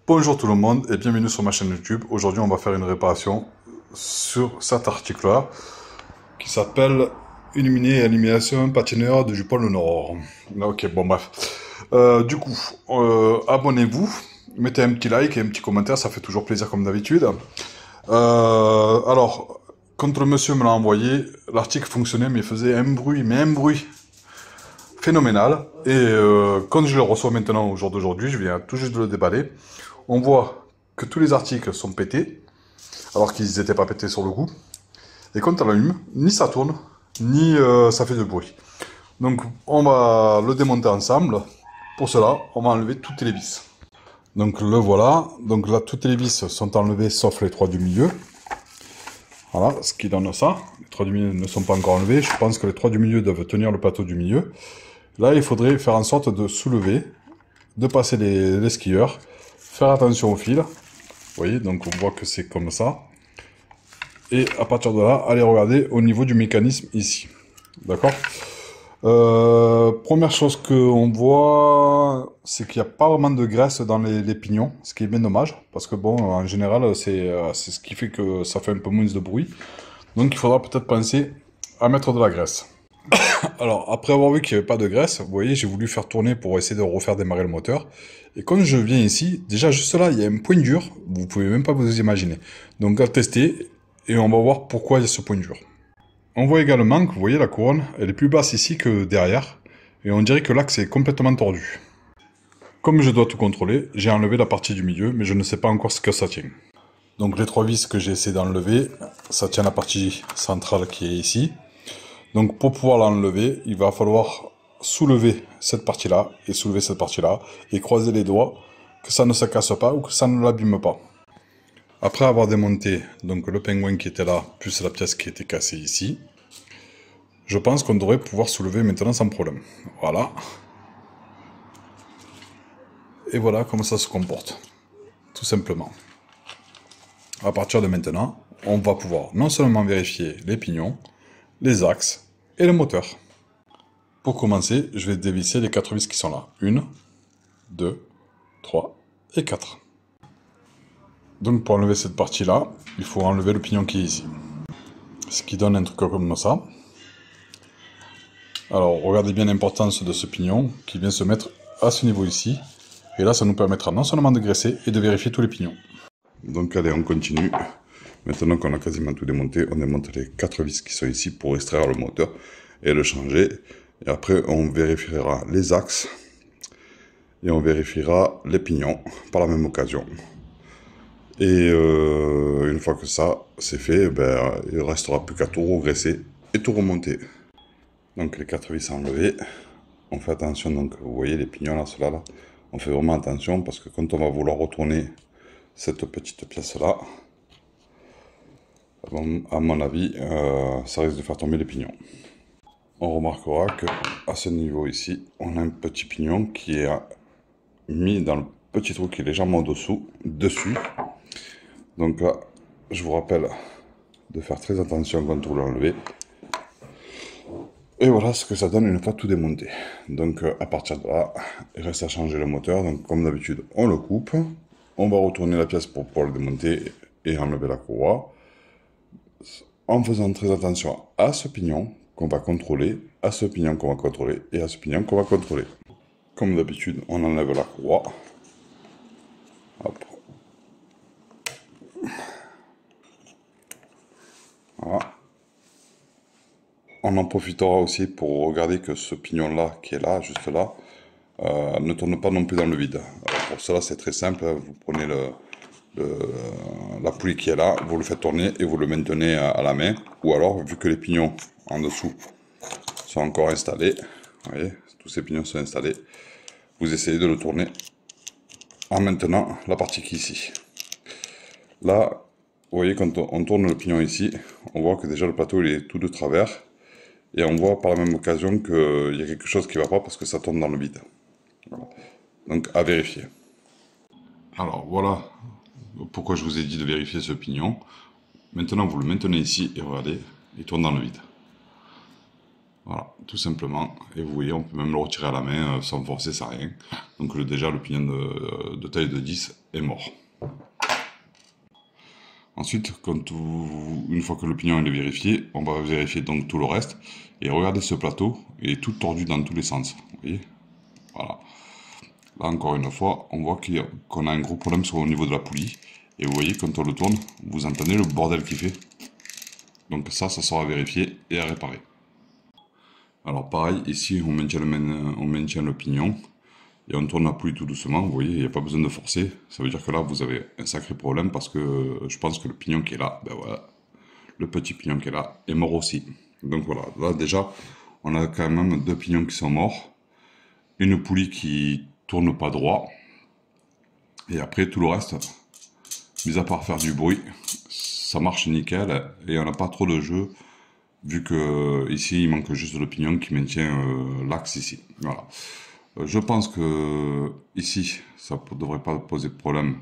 Bonjour tout le monde et bienvenue sur ma chaîne YouTube. Aujourd'hui, on va faire une réparation sur cet article-là qui s'appelle Illuminé et animation patineur de Jupol le Nord. Ok, bon bref. Abonnez-vous, mettez un petit like et un petit commentaire, ça fait toujours plaisir comme d'habitude. Alors, quand le monsieur me l'a envoyé, l'article fonctionnait mais il faisait un bruit phénoménal. Et quand je le reçois maintenant au jour d'aujourd'hui, je viens tout juste de le déballer. On voit que tous les articles sont pétés, alors qu'ils n'étaient pas pétés sur le coup. Et quand on l'allume, ni ça tourne, ni ça fait de bruit. Donc on va le démonter ensemble. Pour cela, on va enlever toutes les vis. Donc le voilà. Donc là, toutes les vis sont enlevées sauf les trois du milieu. Voilà, ce qui donne ça. Les trois du milieu ne sont pas encore enlevés. Je pense que les trois du milieu doivent tenir le plateau du milieu. Là, il faudrait faire en sorte de soulever, de passer les skieurs. Faire attention au fil. Vous voyez, donc on voit que c'est comme ça. Et à partir de là, allez regarder au niveau du mécanisme ici. D'accord. Première chose qu'on voit, c'est qu'il n'y a pas vraiment de graisse dans les pignons, ce qui est bien dommage, parce que bon, en général, c'est ce qui fait que ça fait un peu moins de bruit. Donc il faudra peut-être penser à mettre de la graisse. Alors, après avoir vu qu'il n'y avait pas de graisse, vous voyez, j'ai voulu faire tourner pour essayer de refaire démarrer le moteur. Et quand je viens ici, déjà juste là, il y a un point dur, vous pouvez même pas vous imaginer. Donc à tester, et on va voir pourquoi il y a ce point dur. On voit également que, vous voyez, la couronne, elle est plus basse ici que derrière, et on dirait que l'axe est complètement tordu. Comme je dois tout contrôler, j'ai enlevé la partie du milieu, mais je ne sais pas encore ce que ça tient. Donc les trois vis que j'ai essayé d'enlever, ça tient la partie centrale qui est ici. Donc pour pouvoir l'enlever, il va falloir soulever cette partie-là et soulever cette partie-là et croiser les doigts que ça ne se casse pas ou que ça ne l'abîme pas. Après avoir démonté donc le pingouin qui était là, plus la pièce qui était cassée ici, je pense qu'on devrait pouvoir soulever maintenant sans problème. Voilà. Et voilà comment ça se comporte. Tout simplement. À partir de maintenant, on va pouvoir non seulement vérifier les pignons, les axes et le moteur. Pour commencer, je vais dévisser les 4 vis qui sont là. 1, 2, 3 et 4. Donc pour enlever cette partie-là, il faut enlever le pignon qui est ici. Ce qui donne un truc comme ça. Alors regardez bien l'importance de ce pignon qui vient se mettre à ce niveau ici. Et là, ça nous permettra non seulement de graisser et de vérifier tous les pignons. Donc allez, on continue. Maintenant qu'on a quasiment tout démonté, on démonte les 4 vis qui sont ici pour extraire le moteur et le changer. Et après, on vérifiera les axes et on vérifiera les pignons par la même occasion. Et une fois que ça c'est fait, ben, il ne restera plus qu'à tout regresser et tout remonter. Donc les 4 vis enlevées, on fait attention, donc vous voyez les pignons là, ceux-là, là, on fait vraiment attention parce que quand on va vouloir retourner cette petite pièce là, bon, à mon avis, ça risque de faire tomber les pignons. On remarquera que à ce niveau ici, on a un petit pignon qui est mis dans le petit trou qui est légèrement dessus. Donc là, je vous rappelle de faire très attention quand vous l'enlevez. Et voilà ce que ça donne une fois tout démonté. Donc à partir de là, il reste à changer le moteur. Donc comme d'habitude, on le coupe. On va retourner la pièce pour pouvoir le démonter et enlever la courroie. En faisant très attention à ce pignon qu'on va contrôler, à ce pignon qu'on va contrôler et à ce pignon qu'on va contrôler. Comme d'habitude, on enlève la courroie. Hop. Voilà. On en profitera aussi pour regarder que ce pignon-là, qui est là, juste là, ne tourne pas non plus dans le vide. Alors pour cela, c'est très simple. Vous prenez la poulie qui est là, vous le faites tourner et vous le maintenez à la main. Ou alors, vu que les pignons en dessous sont encore installés, vous voyez, tous ces pignons sont installés, vous essayez de le tourner en maintenant la partie qui est ici. Là, vous voyez, quand on tourne le pignon ici, on voit que déjà le plateau il est tout de travers. Et on voit par la même occasion qu'il y a quelque chose qui ne va pas parce que ça tourne dans le vide. Voilà. Donc à vérifier. Alors voilà pourquoi je vous ai dit de vérifier ce pignon. Maintenant vous le maintenez ici et regardez, il tourne dans le vide. Voilà, tout simplement. Et vous voyez, on peut même le retirer à la main sans forcer, sans rien. Donc déjà, le pignon de taille de 10 est mort. Ensuite, une fois que le pignon est vérifié, on va vérifier donc tout le reste. Et regardez ce plateau, il est tout tordu dans tous les sens. Vous voyez? Voilà. Là, encore une fois, on voit qu'on a un gros problème au niveau de la poulie. Et vous voyez, quand on le tourne, vous entendez le bordel qu'il fait. Donc ça sera vérifié et à réparer. Alors pareil, ici, on maintient le pignon. Et on tourne la poulie tout doucement, vous voyez, il n'y a pas besoin de forcer. Ça veut dire que là, vous avez un sacré problème parce que je pense que le pignon qui est là, ben voilà, le petit pignon qui est là est mort aussi. Donc voilà, là déjà, on a quand même deux pignons qui sont morts, une poulie qui tourne pas droit, et après tout le reste, mis à part faire du bruit, ça marche nickel et on n'a pas trop de jeu vu que ici il manque juste le pignon qui maintient l'axe ici. Voilà. Je pense que ici, ça ne devrait pas poser de problème.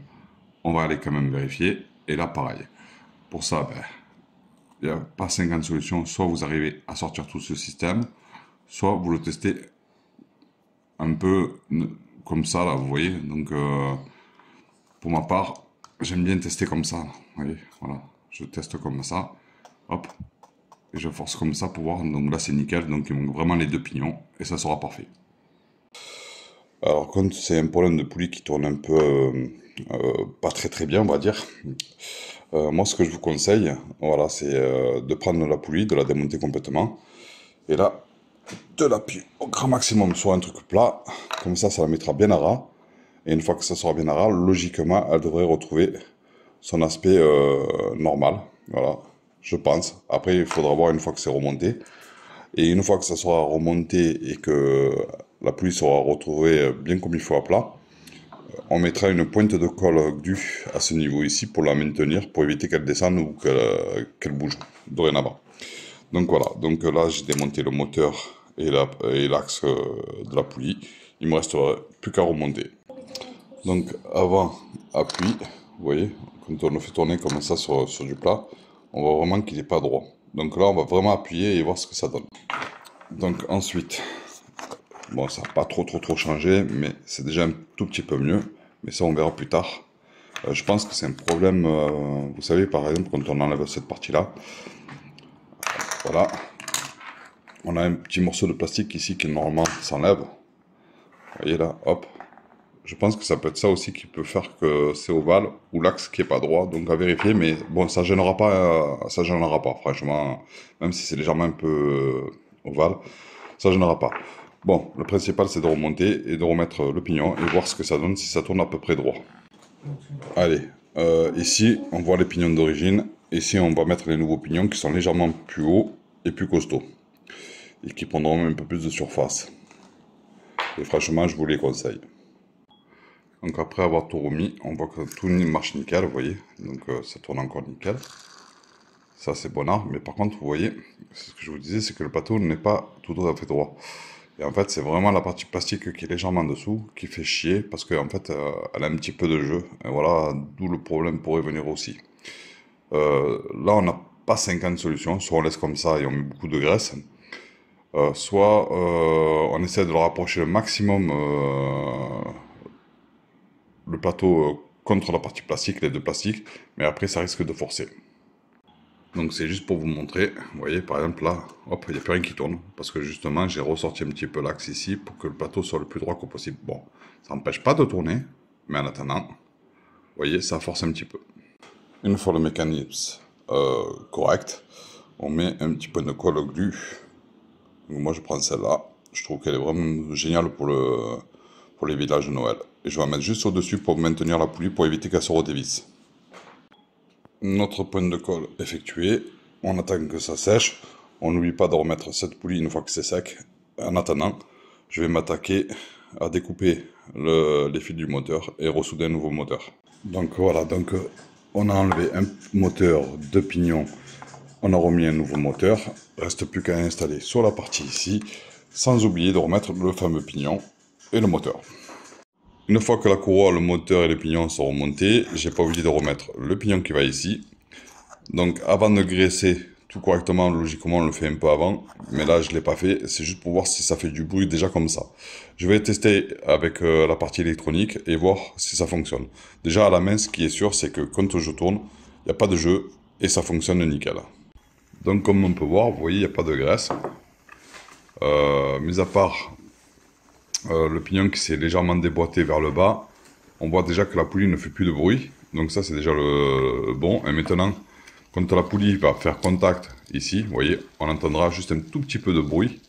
On va aller quand même vérifier. Et là, pareil. Pour ça, ben, il n'y a pas 50 solutions. Soit vous arrivez à sortir tout ce système, soit vous le testez un peu comme ça, là, vous voyez. Donc, pour ma part, j'aime bien tester comme ça. Vous voyez, voilà. Je teste comme ça. Hop. Et je force comme ça pour voir. Donc là, c'est nickel. Donc, il manque vraiment les deux pignons. Et ça sera parfait. Alors quand c'est un problème de poulie qui tourne un peu pas très bien, on va dire, moi ce que je vous conseille, voilà, c'est de prendre la poulie, de la démonter complètement, et là, de l'appuyer au grand maximum sur un truc plat, comme ça la mettra bien à ras, et une fois que ça sera bien à ras, logiquement, elle devrait retrouver son aspect normal, voilà, je pense. Après, il faudra voir une fois que c'est remonté, et une fois que ça sera remonté et que la poulie sera retrouvée bien comme il faut à plat, on mettra une pointe de colle glu à ce niveau ici pour la maintenir, pour éviter qu'elle descende ou qu'elle bouge dorénavant. Donc voilà, donc là j'ai démonté le moteur et l'axe de la poulie. Il me resterait plus qu'à remonter. Donc avant appui, vous voyez, quand on le fait tourner comme ça sur du plat, on voit vraiment qu'il n'est pas droit. Donc là on va vraiment appuyer et voir ce que ça donne. Donc ensuite, bon ça n'a pas trop changé, mais c'est déjà un tout petit peu mieux. Mais ça on verra plus tard. Je pense que c'est un problème, vous savez par exemple quand on enlève cette partie-là, voilà, on a un petit morceau de plastique ici qui normalement s'enlève. Vous voyez là, hop. Je pense que ça peut être ça aussi qui peut faire que c'est ovale ou l'axe qui est pas droit, donc à vérifier. Mais bon, ça gênera pas, franchement, même si c'est légèrement un peu ovale, ça gênera pas. Bon, le principal c'est de remonter et de remettre le pignon et voir ce que ça donne si ça tourne à peu près droit. Allez, ici on voit les pignons d'origine. Ici on va mettre les nouveaux pignons qui sont légèrement plus hauts et plus costauds et qui prendront un peu plus de surface. Et franchement, je vous les conseille. Donc après avoir tout remis, on voit que tout marche nickel, vous voyez. Donc ça tourne encore nickel. Ça c'est bon art, mais par contre, vous voyez, ce que je vous disais, c'est que le plateau n'est pas tout à fait droit. Et en fait, c'est vraiment la partie plastique qui est légèrement en dessous qui fait chier parce qu'en fait, elle a un petit peu de jeu. Et voilà, d'où le problème pourrait venir aussi. Là, on n'a pas 50 solutions. Soit on laisse comme ça et on met beaucoup de graisse. Soit on essaie de le rapprocher le maximum le plateau contre la partie plastique, les deux plastiques, mais après ça risque de forcer. Donc c'est juste pour vous montrer, vous voyez par exemple là, hop, il n'y a plus rien qui tourne, parce que justement j'ai ressorti un petit peu l'axe ici pour que le plateau soit le plus droit que possible. Bon, ça n'empêche pas de tourner, mais en attendant, vous voyez, ça force un petit peu. Une fois le mécanisme correct, on met un petit peu de colle glu. Donc moi je prends celle-là, je trouve qu'elle est vraiment géniale pour les villages de Noël. Et je vais en mettre juste au-dessus pour maintenir la poulie pour éviter qu'elle se redévisse. Notre pointe de colle effectuée, on attend que ça sèche. On n'oublie pas de remettre cette poulie une fois que c'est sec. En attendant, je vais m'attaquer à découper les fils du moteur et ressouder un nouveau moteur. Donc voilà, donc on a enlevé un moteur, deux pignons, on a remis un nouveau moteur. Reste plus qu'à installer sur la partie ici, sans oublier de remettre le fameux pignon et le moteur. Une fois que la courroie, le moteur et les pignons sont remontés, j'ai pas oublié de remettre le pignon qui va ici. Donc avant de graisser tout correctement, logiquement, on le fait un peu avant. Mais là, je l'ai pas fait. C'est juste pour voir si ça fait du bruit déjà comme ça. Je vais tester avec la partie électronique et voir si ça fonctionne. Déjà, à la main, ce qui est sûr, c'est que quand je tourne, il n'y a pas de jeu et ça fonctionne nickel. Donc, comme on peut voir, vous voyez, il n'y a pas de graisse. Mis à part le pignon qui s'est légèrement déboîté vers le bas, on voit déjà que la poulie ne fait plus de bruit. Donc ça, c'est déjà le bon. Et maintenant, quand la poulie va faire contact ici, vous voyez, on entendra juste un tout petit peu de bruit,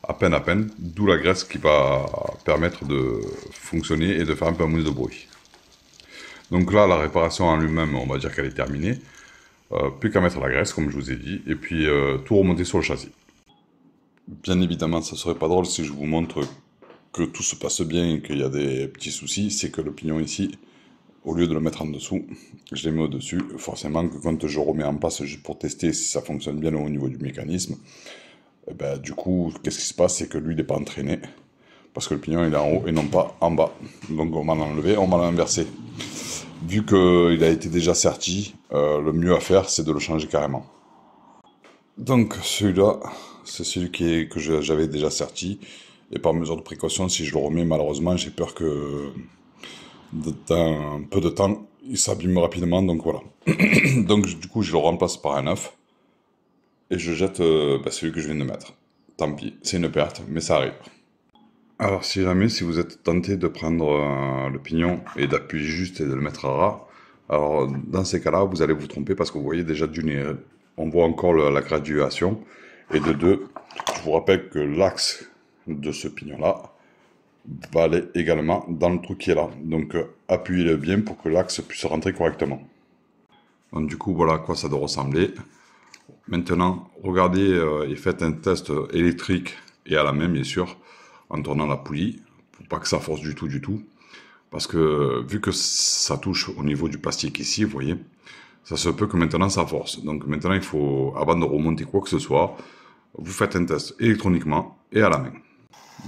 à peine, d'où la graisse qui va permettre de fonctionner et de faire un peu moins de bruit. Donc là, la réparation en lui-même, on va dire qu'elle est terminée. Plus qu'à mettre la graisse, comme je vous ai dit, et puis tout remonter sur le châssis. Bien évidemment, ça serait pas drôle si je vous montre que tout se passe bien et qu'il y a des petits soucis. C'est que le pignon ici, au lieu de le mettre en dessous, je l'ai mis au-dessus. Forcément que quand je remets en place juste pour tester si ça fonctionne bien au niveau du mécanisme, et ben, du coup, qu'est-ce qui se passe? C'est que lui, il n'est pas entraîné. Parce que le pignon, il est en haut et non pas en bas. Donc on va l'enlever, on va l'inverser. Vu qu'il a été déjà serti, le mieux à faire, c'est de le changer carrément. Donc celui-là, c'est celui que j'avais déjà serti. Et par mesure de précaution, si je le remets, malheureusement, j'ai peur que dans un peu de temps, il s'abîme rapidement. Donc voilà. Donc du coup, je le remplace par un neuf. Et je jette celui que je viens de mettre. Tant pis, c'est une perte, mais ça arrive. Alors si jamais, si vous êtes tenté de prendre le pignon et d'appuyer juste et de le mettre à ras, alors dans ces cas-là, vous allez vous tromper parce que vous voyez déjà d'une, on voit encore la graduation. Et de deux, je vous rappelle que l'axe de ce pignon-là va aller également dans le trou qui est là. Donc appuyez-le bien pour que l'axe puisse rentrer correctement. Donc du coup, voilà à quoi ça doit ressembler. Maintenant, regardez et faites un test électrique et à la main, bien sûr, en tournant la poulie, pour pas que ça force du tout. Parce que vu que ça touche au niveau du plastique ici, vous voyez, ça se peut que maintenant ça force. Donc maintenant, il faut, avant de remonter quoi que ce soit, vous faites un test électroniquement et à la main.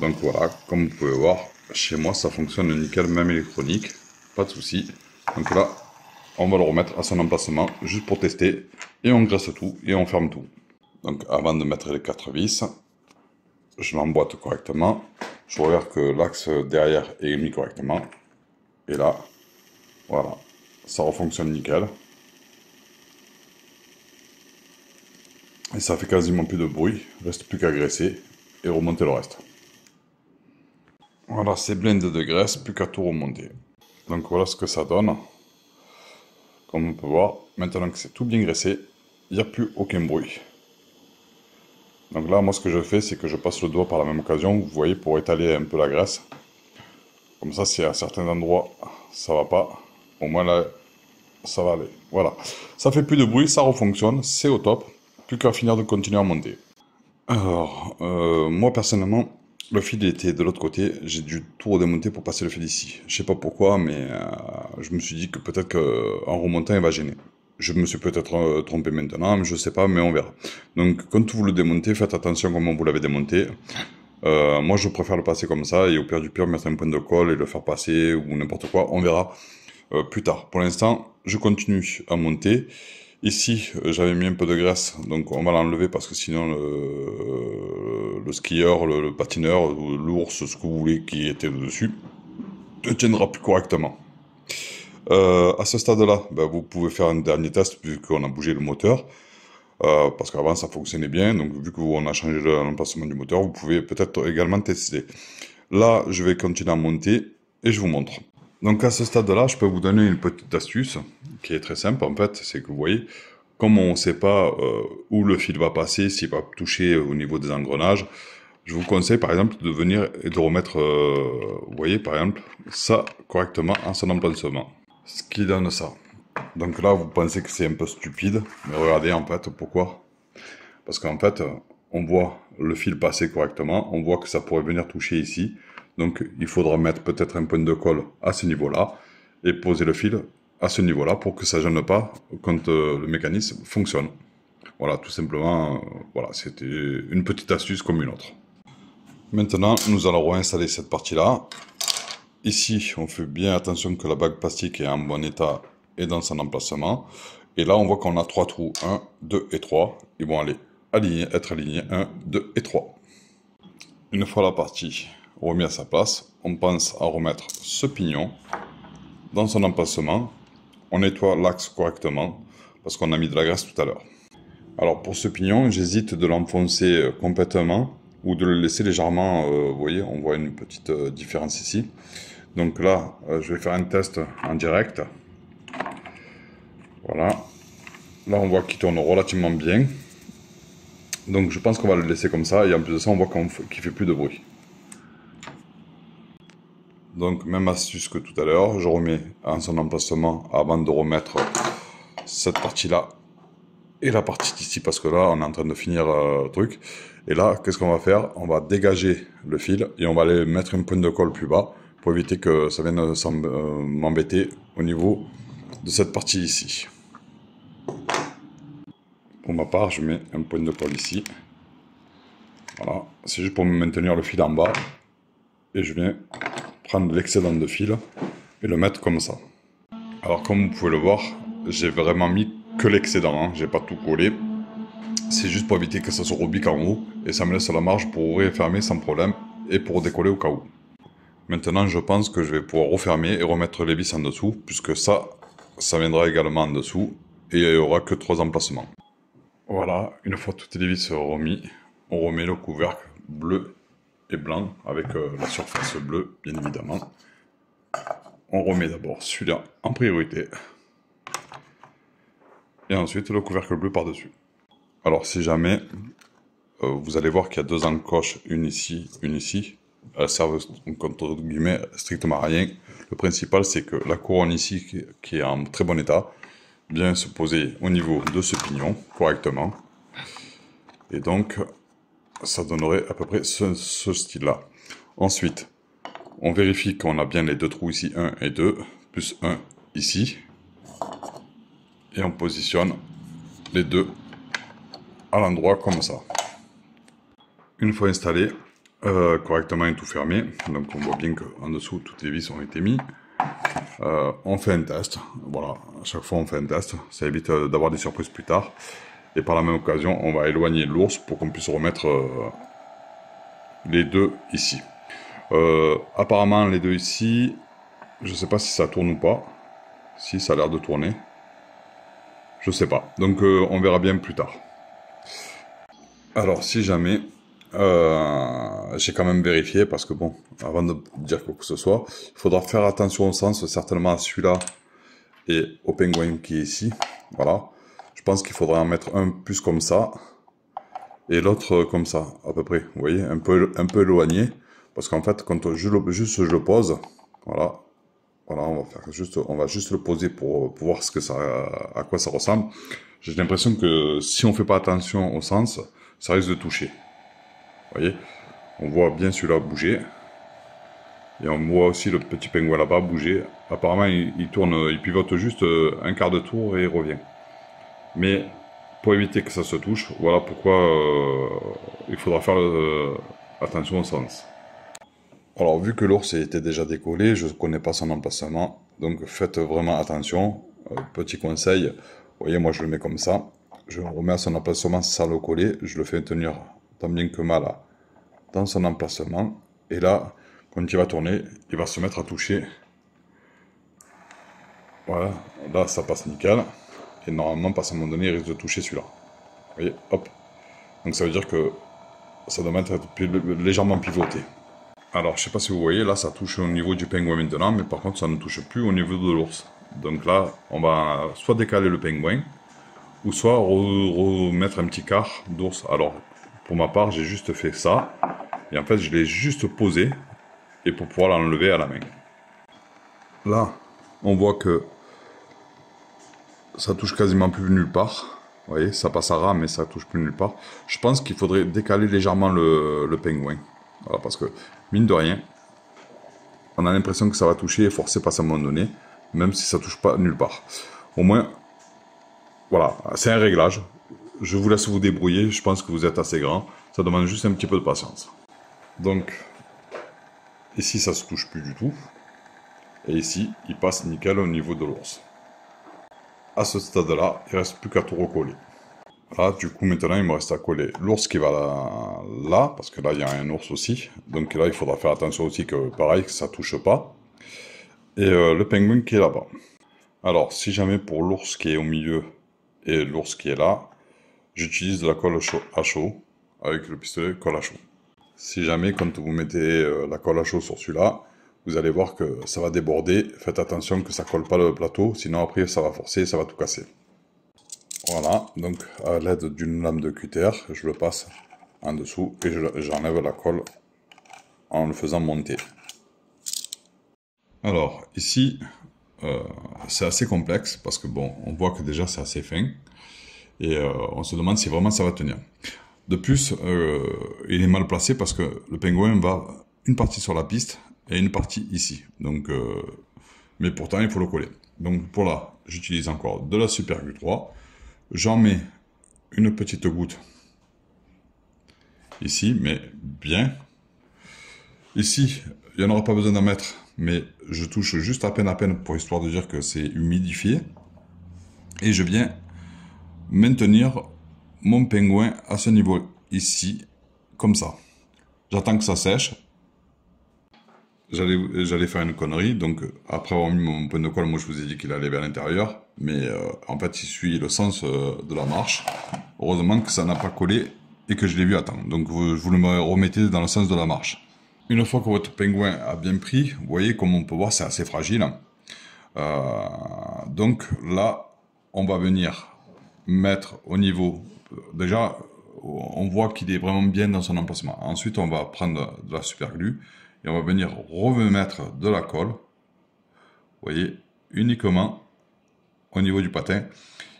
Donc voilà, comme vous pouvez voir, chez moi, ça fonctionne nickel, même électronique, pas de souci. Donc là, on va le remettre à son emplacement, juste pour tester, et on graisse tout, et on ferme tout. Donc avant de mettre les 4 vis, je l'emboîte correctement, je regarde que l'axe derrière est mis correctement, et là, voilà, ça refonctionne nickel. Et ça fait quasiment plus de bruit, reste plus qu'à graisser, et remonter le reste. Voilà, c'est blindé de graisse, plus qu'à tout remonter. Donc voilà ce que ça donne. Comme on peut voir, maintenant que c'est tout bien graissé, il n'y a plus aucun bruit. Donc là, moi ce que je fais, c'est que je passe le doigt par la même occasion, vous voyez, pour étaler un peu la graisse. Comme ça, si à certains endroits, ça va pas, au moins là, ça va aller. Voilà. Ça fait plus de bruit, ça refonctionne, c'est au top. Plus qu'à finir de continuer à monter. Alors, moi personnellement, le fil était de l'autre côté, j'ai dû tout redémonter pour passer le fil ici. Je sais pas pourquoi, mais je me suis dit que peut-être qu'en remontant, il va gêner. Je me suis peut-être trompé maintenant, mais je sais pas, mais on verra. Donc, quand vous le démontez, faites attention comment vous l'avez démonté. Moi, je préfère le passer comme ça, et au pire du pire, mettre un point de colle et le faire passer, ou n'importe quoi, on verra plus tard. Pour l'instant, je continue à monter. Ici, j'avais mis un peu de graisse, donc on va l'enlever parce que sinon le skieur, le patineur, l'ours, ce que vous voulez qui était dessus, ne tiendra plus correctement. À ce stade-là, ben, vous pouvez faire un dernier test vu qu'on a bougé le moteur, parce qu'avant ça fonctionnait bien, donc vu qu'on a changé l'emplacement du moteur, vous pouvez peut-être également tester. Là, je vais continuer à monter et je vous montre. Donc à ce stade-là, je peux vous donner une petite astuce qui est très simple en fait, c'est que vous voyez, comme on ne sait pas où le fil va passer, s'il va toucher au niveau des engrenages, je vous conseille par exemple de venir et de remettre, vous voyez par exemple, ça correctement en son emplacement. Ce qui donne ça. Donc là, vous pensez que c'est un peu stupide, mais regardez en fait pourquoi. Parce qu'en fait, on voit le fil passer correctement, on voit que ça pourrait venir toucher ici. Donc il faudra mettre peut-être un point de colle à ce niveau-là et poser le fil à ce niveau-là pour que ça ne gêne pas quand le mécanisme fonctionne. Voilà, tout simplement, voilà, c'était une petite astuce comme une autre. Maintenant, nous allons réinstaller cette partie-là. Ici, on fait bien attention que la bague plastique est en bon état et dans son emplacement. Et là, on voit qu'on a 3 trous. 1, 2 et 3. Ils vont aller être alignés. 1, 2 et 3. Une fois la partie remise à sa place, on pense à remettre ce pignon dans son emplacement. On nettoie l'axe correctement parce qu'on a mis de la graisse tout à l'heure. Alors pour ce pignon, j'hésite de l'enfoncer complètement ou de le laisser légèrement, vous voyez, on voit une petite différence ici. Donc là, je vais faire un test en direct. Voilà. Là, on voit qu'il tourne relativement bien. Donc je pense qu'on va le laisser comme ça. Et en plus de ça, on voit qu'il ne fait plus de bruit. Donc même astuce que tout à l'heure, je remets en son emplacement avant de remettre cette partie-là et la partie d'ici parce que là, on est en train de finir le truc. Et là, qu'est-ce qu'on va faire? On va dégager le fil et on va aller mettre une pointe de colle plus bas pour éviter que ça vienne m'embêter au niveau de cette partie ici. Pour ma part, je mets un point de colle ici. Voilà, c'est juste pour me maintenir le fil en bas. Et je viens prendre l'excédent de fil et le mettre comme ça. Alors comme vous pouvez le voir, j'ai vraiment mis que l'excédent, hein. J'ai pas tout collé. C'est juste pour éviter que ça se rebique en haut et ça me laisse la marge pour ouvrir et fermer sans problème et pour décoller au cas où. Maintenant, je pense que je vais pouvoir refermer et remettre les vis en dessous puisque ça viendra également en dessous et il n'y aura que 3 emplacements. Voilà, une fois toutes les vis remis, on remet le couvercle bleu et blanc avec la surface bleue, bien évidemment. On remet d'abord celui-là en priorité. Et ensuite le couvercle bleu par-dessus. Alors si jamais, vous allez voir qu'il y a 2 encoches, une ici, une ici. Elles servent entre guillemets strictement à rien. Le principal c'est que la couronne ici, qui est en très bon état, vient se poser au niveau de ce pignon correctement. Et donc, ça donnerait à peu près ce style-là. Ensuite, on vérifie qu'on a bien les 2 trous ici, 1 et 2, plus 1 ici. Et on positionne les 2 à l'endroit comme ça. Une fois installé correctement et tout fermé, donc on voit bien qu'en dessous toutes les vis ont été mises. On fait un test, voilà, à chaque fois on fait un test, ça évite d'avoir des surprises plus tard. Et par la même occasion, on va éloigner l'ours pour qu'on puisse remettre les 2 ici. Apparemment les 2 ici, je sais pas si ça tourne ou pas. Si, ça a l'air de tourner. Je sais pas. Donc on verra bien plus tard. Alors si jamais, j'ai quand même vérifié parce que bon, avant de dire quoi que ce soit, il faudra faire attention au sens, certainement à celui-là et au pingouin qui est ici. Voilà. Je pense qu'il faudra en mettre un plus comme ça et l'autre comme ça, à peu près. Vous voyez, un peu éloigné. Parce qu'en fait, quand je le pose, voilà. Voilà, on va juste le poser pour voir à quoi ça ressemble. J'ai l'impression que si on fait pas attention au sens, ça risque de toucher. Vous voyez, on voit bien celui-là bouger. Et on voit aussi le petit pingouin là-bas bouger. Apparemment, il tourne, il pivote juste un quart de tour et il revient. Mais pour éviter que ça se touche, voilà pourquoi il faudra faire attention au sens. Alors, vu que l'ours était déjà décollé, je ne connais pas son emplacement, donc faites vraiment attention. Petit conseil, vous voyez, moi je le mets comme ça. Je le remets à son emplacement sans le coller. Je le fais tenir tant bien que mal dans son emplacement. Et là, quand il va tourner, il va se mettre à toucher. Voilà, là ça passe nickel. Et normalement, pas à un moment donné, il risque de toucher celui-là. Vous voyez, hop. Donc ça veut dire que ça doit être légèrement pivoté. Alors, je sais pas si vous voyez, là, ça touche au niveau du pingouin maintenant, mais par contre, ça ne touche plus au niveau de l'ours. Donc là, on va soit décaler le pingouin, ou soit remettre un petit quart d'ours. Alors, pour ma part, j'ai juste fait ça, et en fait, je l'ai juste posé, et pour pouvoir l'enlever à la main. Là, on voit que ça touche quasiment plus nulle part. Vous voyez, ça passe à ras, mais ça touche plus nulle part. Je pense qu'il faudrait décaler légèrement le pingouin. Voilà, parce que, mine de rien, on a l'impression que ça va toucher et forcer pas à un moment donné, même si ça touche pas nulle part. Au moins, voilà, c'est un réglage. Je vous laisse vous débrouiller, je pense que vous êtes assez grand. Ça demande juste un petit peu de patience. Donc, ici, ça se touche plus du tout. Et ici, il passe nickel au niveau de l'ours. à ce stade-là, il ne reste plus qu'à tout recoller. Voilà, du coup, maintenant, il me reste à coller l'ours qui va là, parce que là, il y a un ours aussi. Donc là, il faudra faire attention aussi que, pareil, que ça touche pas. Et le pingouin qui est là-bas. Alors, si jamais pour l'ours qui est au milieu et l'ours qui est là, j'utilise de la colle à chaud, avec le pistolet colle à chaud. Si jamais, quand vous mettez la colle à chaud sur celui-là, vous allez voir que ça va déborder. Faites attention que ça colle pas le plateau, sinon après ça va forcer et ça va tout casser. Voilà, donc à l'aide d'une lame de cutter, je le passe en dessous et j'enlève la colle en le faisant monter. Alors ici, c'est assez complexe parce que bon, on voit que déjà c'est assez fin et on se demande si vraiment ça va tenir. De plus, il est mal placé parce que le pingouin va une partie sur la piste et une partie ici. Donc, mais pourtant, il faut le coller. Donc pour là, j'utilise encore de la Super Glue 3. J'en mets une petite goutte ici, mais bien. Ici, il n'y en aura pas besoin d'en mettre, mais je touche juste à peine pour histoire de dire que c'est humidifié. Et je viens maintenir mon pingouin à ce niveau ici, comme ça. J'attends que ça sèche. J'allais faire une connerie, donc après avoir mis mon point de colle, moi je vous ai dit qu'il allait vers l'intérieur, mais en fait il suit le sens de la marche. Heureusement que ça n'a pas collé et que je l'ai vu à temps, donc vous le remettez dans le sens de la marche. Une fois que votre pingouin a bien pris, vous voyez comme on peut voir c'est assez fragile. Donc là, on va venir mettre au niveau, déjà on voit qu'il est vraiment bien dans son emplacement. Ensuite on va prendre de la super glue et on va venir remettre de la colle, vous voyez, uniquement au niveau du patin,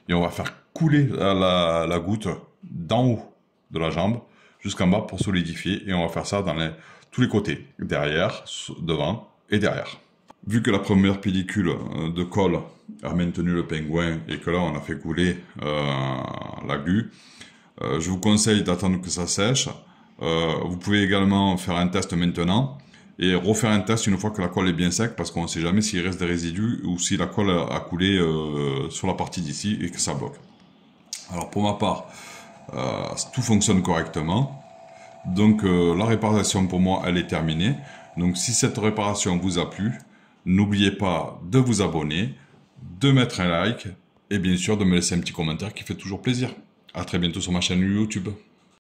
et on va faire couler la goutte d'en haut de la jambe jusqu'en bas pour solidifier, et on va faire ça dans tous les côtés, derrière, devant et derrière. Vu que la première pellicule de colle a maintenu le pingouin et que là on a fait couler la glue, je vous conseille d'attendre que ça sèche. Vous pouvez également faire un test maintenant et refaire un test une fois que la colle est bien sec parce qu'on ne sait jamais s'il reste des résidus ou si la colle a coulé sur la partie d'ici et que ça bloque. Alors pour ma part, tout fonctionne correctement. Donc la réparation pour moi elle est terminée. Donc si cette réparation vous a plu, n'oubliez pas de vous abonner, de mettre un like et bien sûr de me laisser un petit commentaire qui fait toujours plaisir. À très bientôt sur ma chaîne YouTube.